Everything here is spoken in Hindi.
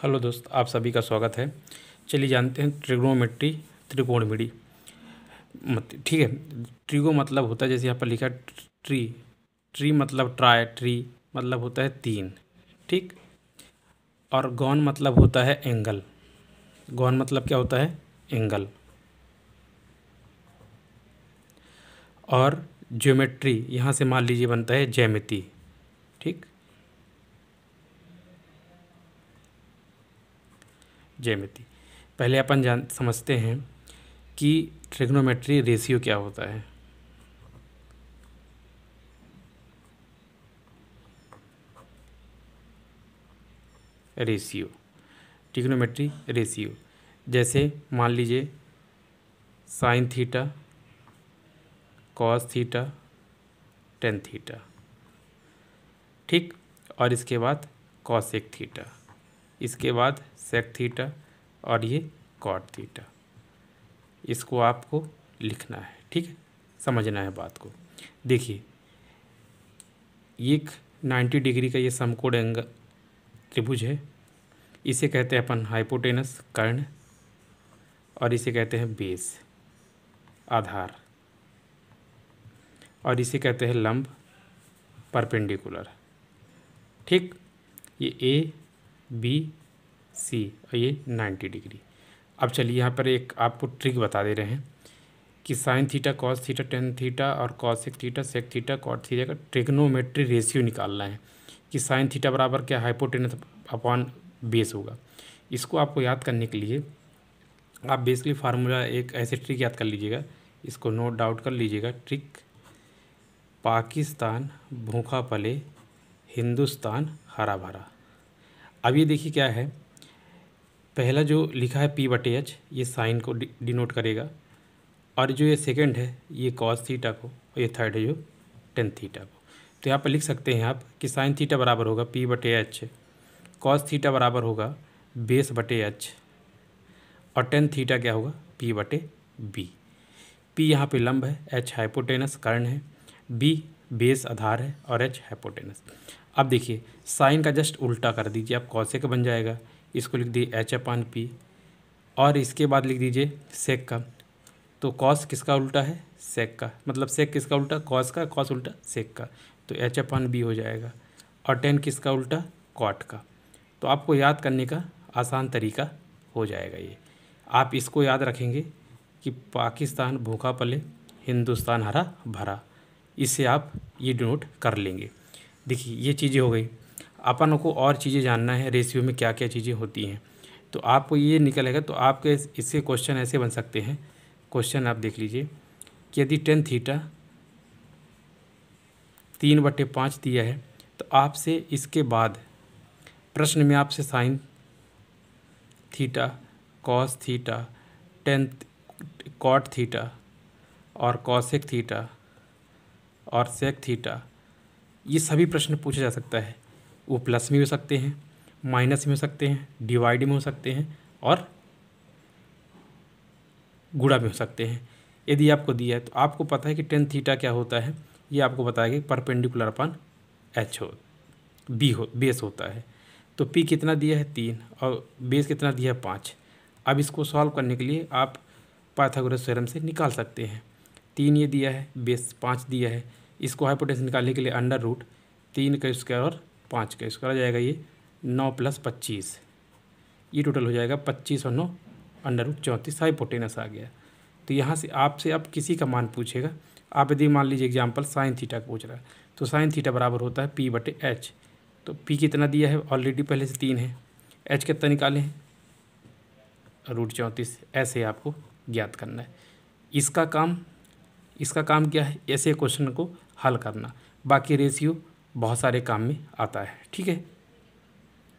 हेलो दोस्त, आप सभी का स्वागत है। चलिए जानते हैं ट्रिग्नोमेट्री, त्रिकोणमिति। ठीक है। ट्रिगो मतलब होता है, जैसे यहाँ पर लिखा है ट्री। ट्री मतलब ट्राई, ट्री मतलब होता है तीन। ठीक। और गॉन मतलब होता है एंगल। गॉन मतलब क्या होता है? एंगल। और ज्योमेट्री यहाँ से मान लीजिए बनता है ज्यामिति। ठीक। ज्यामिति। पहले अपन समझते हैं कि ट्रिग्नोमेट्री रेशियो क्या होता है। Ratio, trigonometry ratio. जैसे मान लीजिए sign theta, cos theta, tan theta. ठीक। और इसके बाद कॉसेक थीटा, इसके बाद सेक थीटा, और ये कॉट थीटा। इसको आपको लिखना है। ठीक है, समझना है बात को। देखिए, एक 90 डिग्री का ये समकोण एंगल त्रिभुज है। इसे कहते हैं अपन हाइपोटेनस, कर्ण। और इसे कहते हैं बेस, आधार। और इसे कहते हैं लंब, परपेंडिकुलर। ठीक। ये ए, बी, सी, और ये 90 डिग्री। अब चलिए यहाँ पर एक आपको ट्रिक बता दे रहे हैं कि sine theta, cos theta, tan theta और cosec theta, sec theta, cot theta का ट्रिग्नोमेट्री रेशियो निकालना है कि साइन थीटा बराबर क्या, हाइपोटेनस अपॉन बेस होगा। इसको आपको याद करने के लिए आप बेसिकली फार्मूला एक ऐसे ट्रिक याद कर लीजिएगा, इसको नोट डाउन कर लीजिएगा। ट्रिक: पाकिस्तान भूखा पले, हिंदुस्तान हरा भरा। अब ये देखिए क्या है, पहला जो लिखा है P/H, ये साइन को डिनोट करेगा। और जो ये सेकंड है ये कॉस थीटा को, और ये थर्ड है जो टेन थीटा को। तो यहाँ पर लिख सकते हैं आप कि साइन थीटा बराबर होगा P/H, कॉस थीटा बराबर होगा बेस/H, और टेन थीटा क्या होगा, P/B। P यहाँ पे लंब है, H हाइपोटेनस कर्ण है, B बेस आधार है, और H हाइपोटेनस। अब देखिए साइन का जस्ट उल्टा कर दीजिए आप, कॉसेक बन जाएगा। इसको लिख दिए H/P, और इसके बाद लिख दीजिए सेक का। तो कॉस किसका उल्टा है, सेक का। मतलब सेक किसका उल्टा, कॉस का, कॉस उल्टा सेक का। तो H/B हो जाएगा। और टेन किसका उल्टा, कॉट का। तो आपको याद करने का आसान तरीका हो जाएगा ये। आप इसको याद रखेंगे कि पाकिस्तान भूखा पले, हिंदुस्तान हरा भरा। इससे आप ये डिनोट कर लेंगे। देखिए ये चीज़ें हो गई। अपन को और चीज़ें जानना है, रेशियो में क्या क्या चीज़ें होती हैं, तो आपको ये निकलेगा। तो आपके इससे क्वेश्चन ऐसे बन सकते हैं। क्वेश्चन आप देख लीजिए कि यदि टेन थीटा 3/5 दिया है, तो आपसे इसके बाद प्रश्न में आपसे sine theta, cos theta, tan cot theta, और कॉसेक थीटा, और सेक थीटा, ये सभी प्रश्न पूछा जा सकता है। वो प्लस में हो सकते हैं, माइनस में हो सकते हैं, डिवाइड में हो सकते हैं, और गुणा में हो सकते हैं। यदि आपको दिया है तो आपको पता है कि टेन थीटा क्या होता है, ये आपको बताया कि परपेंडिकुलर अपन H हो, बेस होता है। तो P कितना दिया है, 3, और बेस कितना दिया है, 5। अब इसको सॉल्व करने के लिए आप पाइथागोरस थ्योरम से निकाल सकते हैं। 3 ये दिया है, बेस 5 दिया है। इसको हाइपोटेनस निकालने के लिए √3 का स्क्वायर और 5 का स्क्वायर आ जाएगा, ये 9 + 25, ये टोटल हो जाएगा 25 और 9 √34 हाइपोटेनस आ गया। तो यहाँ से आपसे अब किसी का मान पूछेगा। आप यदि मान लीजिए एग्जांपल साइन थीटा का पूछ रहा है, तो साइन थीटा बराबर होता है P/H। तो P कितना दिया है, ऑलरेडी पहले से 3 है। H कितना निकाले हैं, √34। ऐसे आपको ज्ञात करना है। इसका काम क्या है, ऐसे क्वेश्चन को हल करना। बाकी रेशियो बहुत सारे काम में आता है। ठीक है।